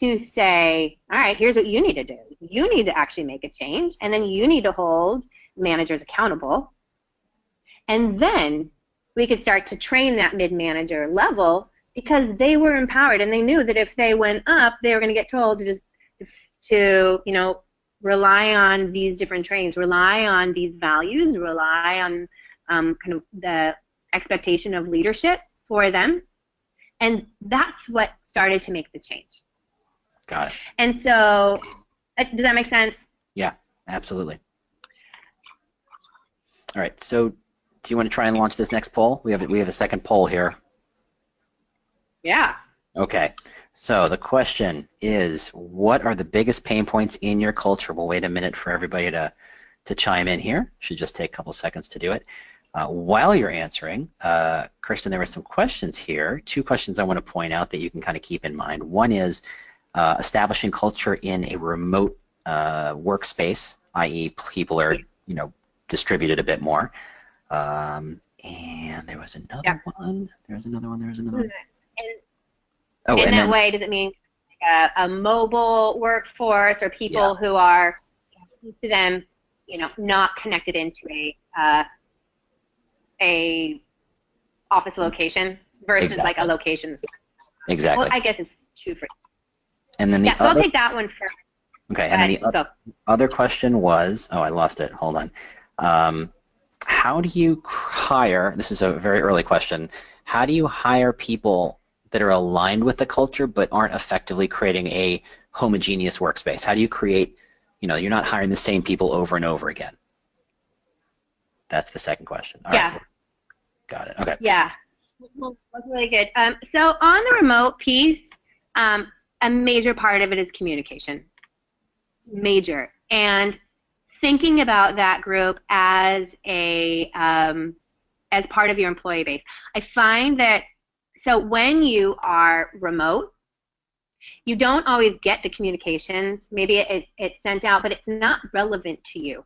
to say, all right, here's what you need to do. You need to actually make a change, and then you need to hold managers accountable. And then we could start to train that mid-manager level because they were empowered and they knew that if they went up, they were going to get told to just rely on these different trainings, rely on these values, rely on kind of the expectation of leadership for them. And that's what started to make the change. Got it. And so, does that make sense? Yeah, absolutely. All right, so do you want to try and launch this next poll? We have a second poll here. Yeah. Okay, so the question is, what are the biggest pain points in your culture? We'll wait a minute for everybody to chime in here. Should just take a couple seconds to do it. While you're answering, Kirsten, there were some questions here. Two questions I want to point out that you can kind of keep in mind. One is establishing culture in a remote workspace, i.e. people are, distributed a bit more. And there was another one. There's another one. In that way, does it mean a mobile workforce or people who are, to them, not connected into a office location versus like a location? Exactly. Well, I guess it's true for. And then so I'll take that one first. Okay, and then the other question was, I lost it. Hold on. How do you hire? This is a very early question. How do you hire people that are aligned with the culture but aren't effectively creating a homogeneous workspace? How do you create, you're not hiring the same people over and over again? That's the second question. All right. Got it. Okay. Yeah. That's really good. So on the remote piece, a major part of it is communication. Major. And thinking about that group as as part of your employee base. I find that so when you are remote, you don't always get the communications. Maybe it's sent out, but it's not relevant to you.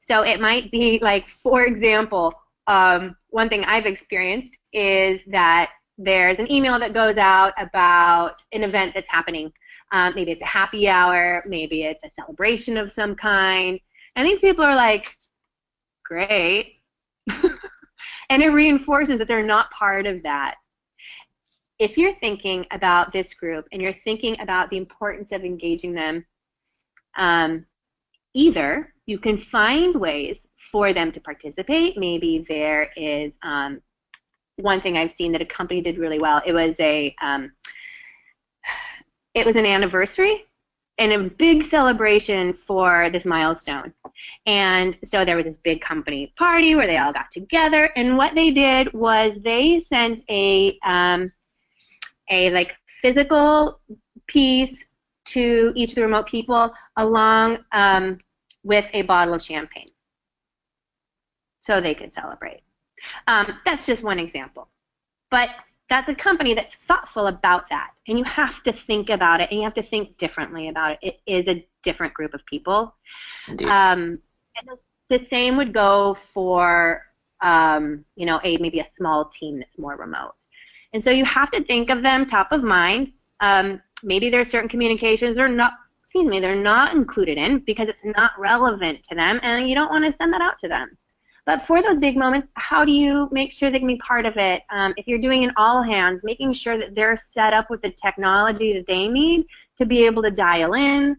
So it might be like, for example, one thing I've experienced is that there's an email that goes out about an event that's happening. Maybe it's a happy hour, maybe it's a celebration of some kind, and these people are like, great. And it reinforces that they're not part of that. If you're thinking about this group and you're thinking about the importance of engaging them, either you can find ways for them to participate. Maybe there is one thing I've seen that a company did really well. It was an anniversary and a big celebration for this milestone. And so there was this big company party where they all got together, and what they did was they sent a like physical piece to each of the remote people along with a bottle of champagne so they could celebrate. That's just one example. But that's a company that's thoughtful about that, and you have to think about it, and you have to think differently about it. It is a different group of people. Indeed. And the same would go for you know, maybe a small team that's more remote. And so you have to think of them top of mind. Maybe there's certain communications they're not included in because it's not relevant to them, and you don't want to send that out to them. But for those big moments, how do you make sure they can be part of it? If you're doing an all hands, making sure that they're set up with the technology that they need to be able to dial in.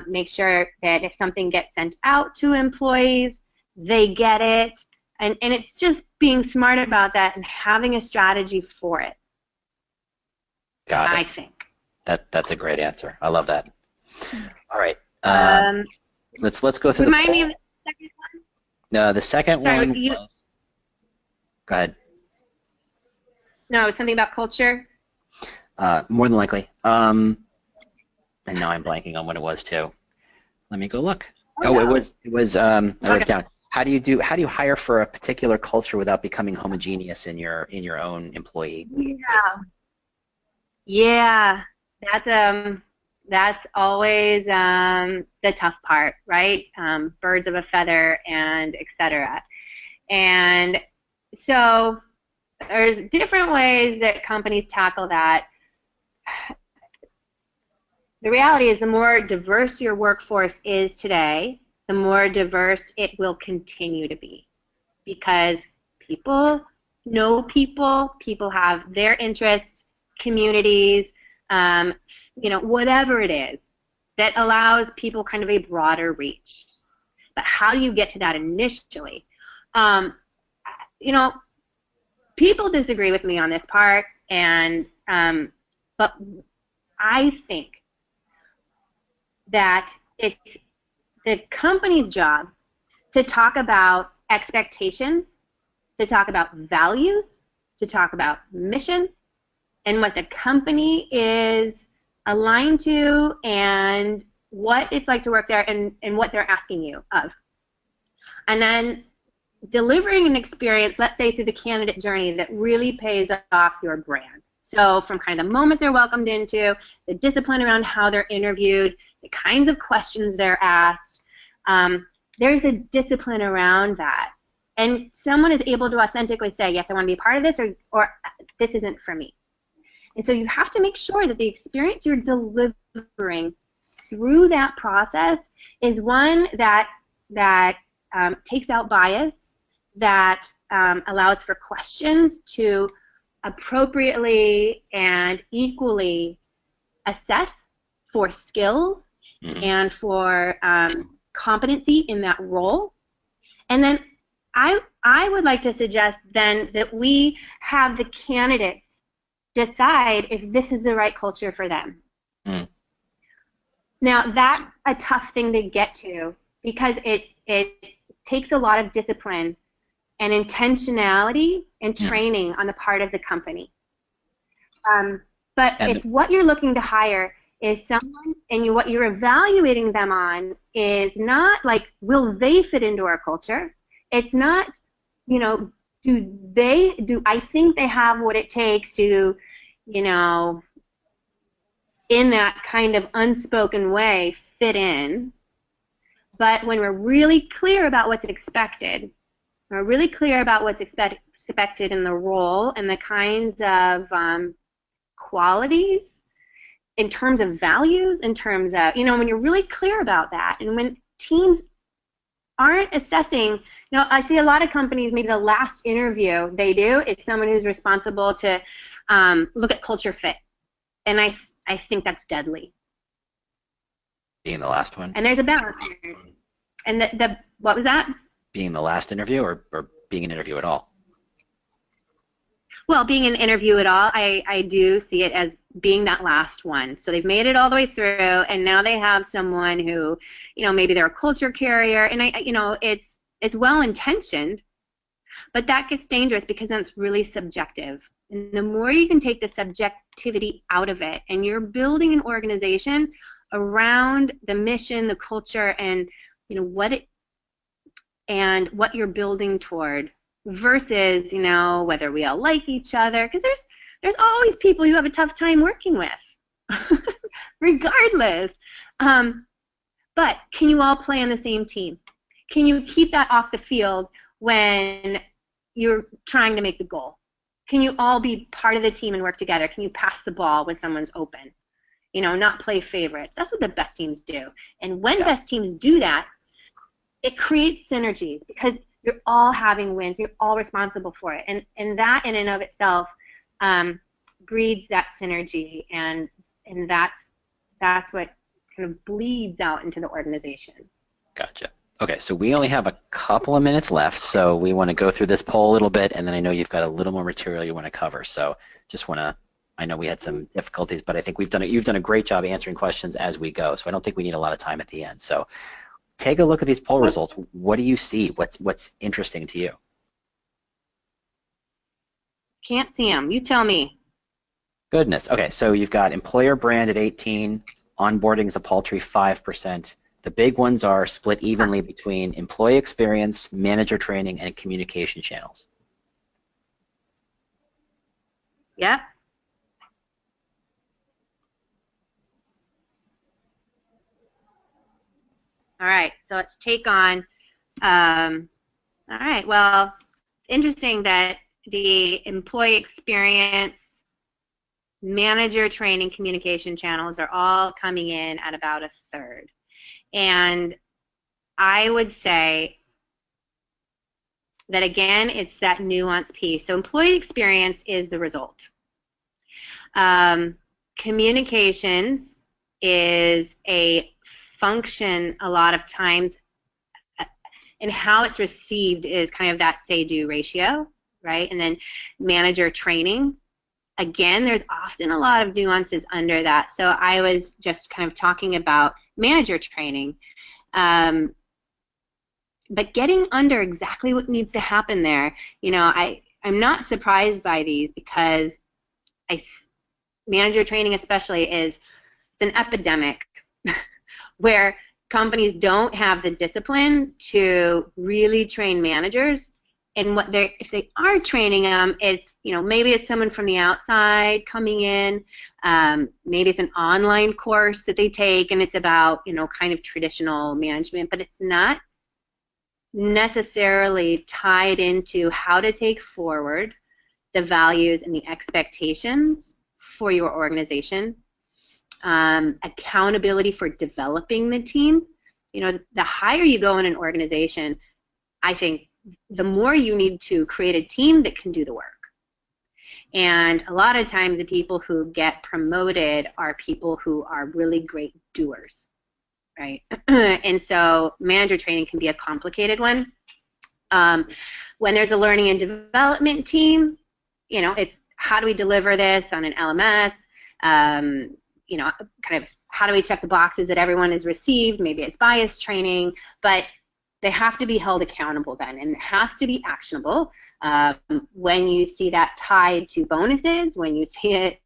Make sure that if something gets sent out to employees, they get it. And it's just being smart about that and having a strategy for it. Got it. I think. That's a great answer. I love that. All right. Let's go through remind me of the second one. The second Sorry, one. Go ahead. No, it's something about culture. More than likely. And now I'm blanking on what it was too. Let me go look. No. It was. I wrote it down. How do you hire for a particular culture without becoming homogeneous in your own employee base? Yeah. That's always the tough part, right? Birds of a feather and etc. And so there's different ways that companies tackle that. The reality is the more diverse your workforce is today, the more diverse it will continue to be, because people know people have their interests, communities, you know, whatever it is that allows people kind of a broader reach. But how do you get to that initially? You know, people disagree with me on this part, and but I think that it's the company's job to talk about expectations, to talk about values, to talk about mission, and what the company is aligned to, and what it's like to work there, and what they're asking you of. And then delivering an experience, let's say through the candidate journey, that really pays off your brand. So from kind of the moment they're welcomed into, the discipline around how they're interviewed, the kinds of questions they're asked, there's a discipline around that. And someone is able to authentically say, yes, I want to be a part of this, or this isn't for me. And so you have to make sure that the experience you're delivering through that process is one that takes out bias, that allows for questions to appropriately and equally assess for skills and for competency in that role. And then I would like to suggest then that we have the candidates decide if this is the right culture for them. Now that's a tough thing to get to, because it takes a lot of discipline and intentionality and training on the part of the company. But if what you're looking to hire is someone, and what you're evaluating them on is not like, will they fit into our culture? It's not, you know, do I think they have what it takes to, you know, in that kind of unspoken way, fit in. But when we're really clear about what's expected, we're really clear about what's expected in the role and the kinds of qualities, in terms of values, in terms of, you know, when you're really clear about that, and when teams aren't assessing, I see a lot of companies, maybe the last interview they do is someone who's responsible to look at culture fit. And I think that's deadly. Being the last one? And there's a balance here. And what was that? Being the last interview or being an interview at all? Well, being an interview at all, I do see it as being that last one. So they've made it all the way through, and now they have someone who, maybe they're a culture carrier, and it's well-intentioned, but that gets dangerous because then it's really subjective. And the more you can take the subjectivity out of it, and you're building an organization around the mission, the culture, and what you're building toward, versus whether we all like each other, because there's always people you have a tough time working with, regardless. But can you all play on the same team? Can you keep that off the field when you're trying to make the goal? Can you all be part of the team and work together? Can you pass the ball when someone's open? Not play favorites. That's what the best teams do. And when best teams do that, it creates synergies because you're all having wins. You're all responsible for it. And that in and of itself breeds that synergy, and that's what kind of bleeds out into the organization. Gotcha. Okay, so we only have a couple of minutes left, so we want to go through this poll a little bit, and then I know you've got a little more material you want to cover. So just want to, I know we had some difficulties, but I think you've done a great job answering questions as we go, so I don't think we need a lot of time at the end. So take a look at these poll results. What do you see? What's interesting to you? Can't see them. You tell me. Goodness. Okay, so you've got employer brand at 18, onboarding is a paltry 5%. The big ones are split evenly between employee experience, manager training, and communication channels. Yep. All right, so let's take on, all right, well, it's interesting that the employee experience, manager training, communication channels are all coming in at about a third. And I would say that, again, it's that nuance piece. So employee experience is the result. Communications is a function a lot of times, and how it's received is kind of that say-do ratio, right? And then manager training, again, there's often a lot of nuances under that. So I was just kind of talking about manager training, but getting under exactly what needs to happen there, I'm not surprised by these because manager training especially it's an epidemic where companies don't have the discipline to really train managers. And if they are training them, it's maybe it's someone from the outside coming in, maybe it's an online course that they take, and it's about kind of traditional management, but it's not necessarily tied into how to take forward the values and the expectations for your organization. Accountability for developing the teams. The higher you go in an organization, I think the more you need to create a team that can do the work. And a lot of times the people who get promoted are people who are really great doers, right? And so manager training can be a complicated one. When there's a learning and development team, it's how do we deliver this on an LMS? Kind of how do we check the boxes that everyone has received? Maybe it's bias training, but they have to be held accountable then, and it has to be actionable. When you see that tied to bonuses, when you see it,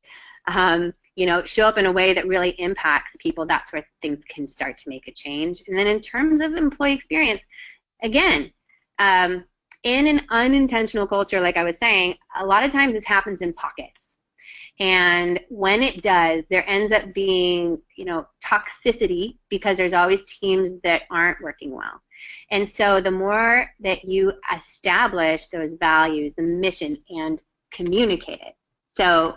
show up in a way that really impacts people, that's where things can start to make a change. And then in terms of employee experience, again, in an unintentional culture, like I was saying, a lot of times this happens in pockets. And when it does, there ends up being, toxicity because there's always teams that aren't working well. And so the more that you establish those values, the mission, and communicate it. So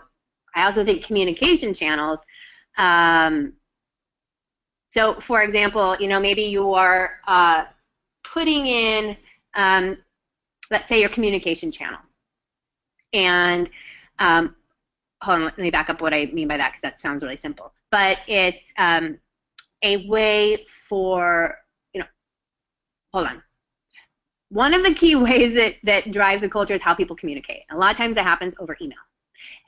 I also think communication channels, so for example, maybe you're putting in, let's say, your communication channel. And hold on, let me back up what I mean by that, because that sounds really simple. But it's a way for, hold on. One of the key ways that drives a culture is how people communicate. A lot of times that happens over email.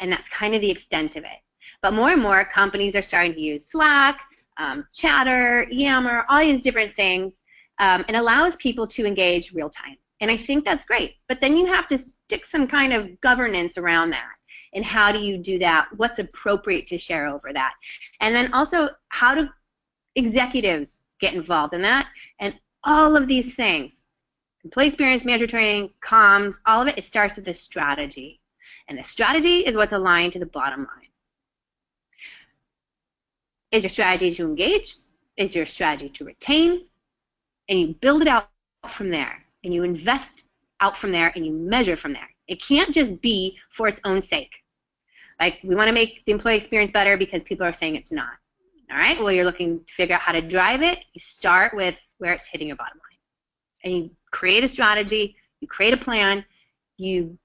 And that's kind of the extent of it. But more and more companies are starting to use Slack, Chatter, Yammer, all these different things. It allows people to engage real time. And I think that's great. But then you have to stick some kind of governance around that. And how do you do that? What's appropriate to share over that? And then also, how do executives get involved in that? And all of these things, employee experience, manager training, comms, all of it, it starts with a strategy. And the strategy is what's aligned to the bottom line. Is your strategy to engage? Is your strategy to retain? And you build it out from there. And you invest out from there, and you measure from there. It can't just be for its own sake. Like, we want to make the employee experience better because people are saying it's not. All right? Well, you're looking to figure out how to drive it. You start with where it's hitting your bottom line. And you create a strategy. You create a plan. You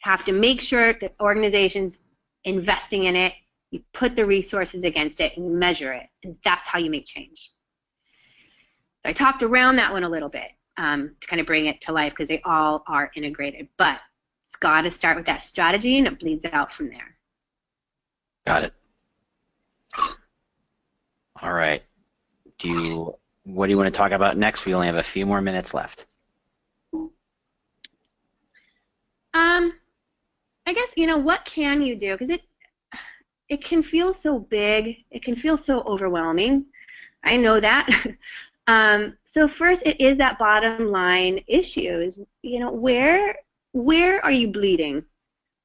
have to make sure that the organization's investing in it. You put the resources against it, and you measure it. And that's how you make change. So I talked around that one a little bit to kind of bring it to life, because they all are integrated. But it's got to start with that strategy, and it bleeds out from there. Got it. All right. What do you want to talk about next? We only have a few more minutes left. I guess, what can you do? Because it can feel so big. It can feel so overwhelming. I know that. So first, it is that bottom line issue. Is, where are you bleeding?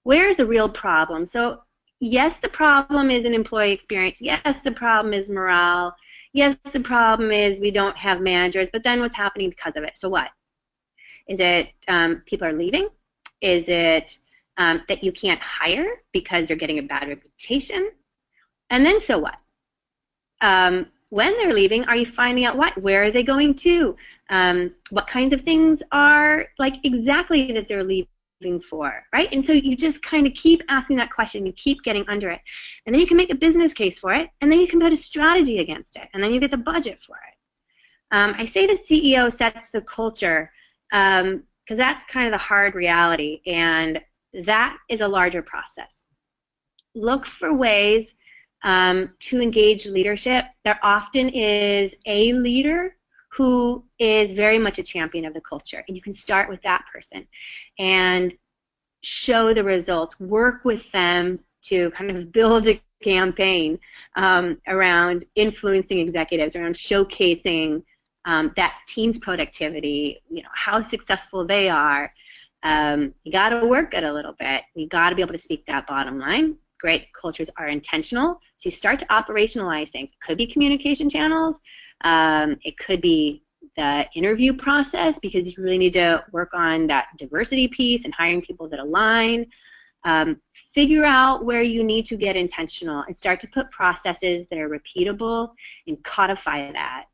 Where is the real problem? So yes, the problem is an employee experience. Yes, the problem is morale. Yes, the problem is we don't have managers. But then what's happening because of it? So what? Is it people are leaving? Is it that you can't hire because they're getting a bad reputation? And then so what? When they're leaving, are you finding out what? Where are they going to? What kinds of things are exactly that they're leaving for, right? And so you just kind of keep asking that question. You keep getting under it. And then you can make a business case for it, and then you can put a strategy against it, and then you get the budget for it. I say the CEO sets the culture because that's kind of the hard reality, and that is a larger process. Look for ways to engage leadership. There often is a leader who is very much a champion of the culture, and you can start with that person and show the results. Work with them to kind of build a campaign around influencing executives, around showcasing that team's productivity, how successful they are. You got to work it a little bit. You got to be able to speak that bottom line. Great cultures are intentional, so you start to operationalize things. It could be communication channels. It could be the interview process, because you really need to work on that diversity piece and hiring people that align. Figure out where you need to get intentional and start to put processes that are repeatable and codify that.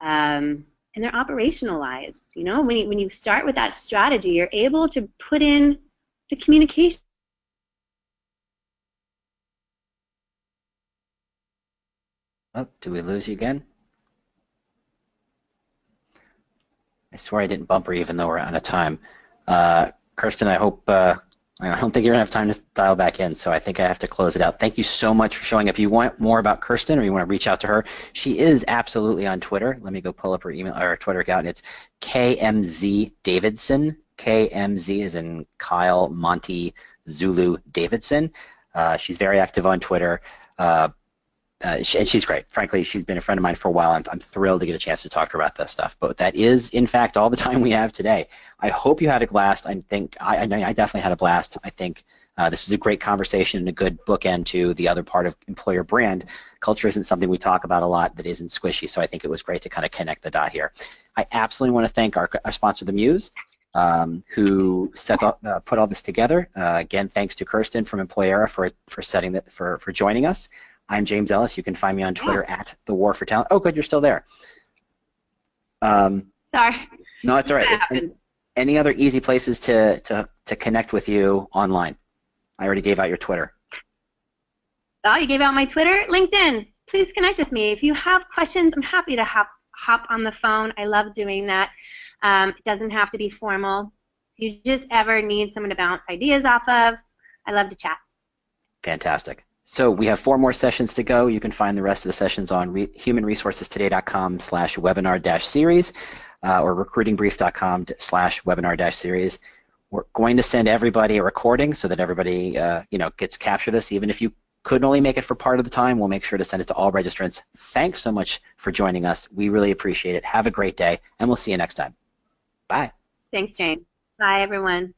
And they're operationalized. When you start with that strategy, you're able to put in the communication. Oh, do we lose you again? I swear I didn't bump her even though we're out of time. Kirsten, I hope, I don't think you're going to have time to dial back in, so I think I have to close it out. Thank you so much for showing up. If you want more about Kirsten or you want to reach out to her, she is absolutely on Twitter. Let me go pull up her email or her Twitter account. It's KMZ Davidson. KMZ is in Kyle Monty Zulu Davidson. She's very active on Twitter. And she's great. Frankly, she's been a friend of mine for a while. I'm thrilled to get a chance to talk to her about this stuff. But that is, in fact, all the time we have today. I hope you had a blast. I definitely had a blast. I think this is a great conversation and a good bookend to the other part of employer brand. Culture isn't something we talk about a lot that isn't squishy, so I think it was great to kind of connect the dot here. I absolutely want to thank our sponsor, The Muse, who put all this together. Again, thanks to Kirsten from Employera for joining us. I'm James Ellis. You can find me on Twitter at The War for Talent. Oh, good, you're still there. Sorry, Sorry. No, it's all right. That happened. Any other easy places to connect with you online? I already gave out your Twitter. Oh, you gave out my Twitter? LinkedIn. Please connect with me. If you have questions, I'm happy to hop on the phone. I love doing that. It doesn't have to be formal. If you just ever need someone to bounce ideas off of, I love to chat. Fantastic. So we have 4 more sessions to go. You can find the rest of the sessions on humanresourcestoday.com/webinar-series or recruitingbrief.com/webinar-series. We're going to send everybody a recording so that everybody gets capture this. Even if you couldn't only make it for part of the time, we'll make sure to send it to all registrants. Thanks so much for joining us. We really appreciate it. Have a great day, and we'll see you next time. Bye. Thanks, Jane. Bye, everyone.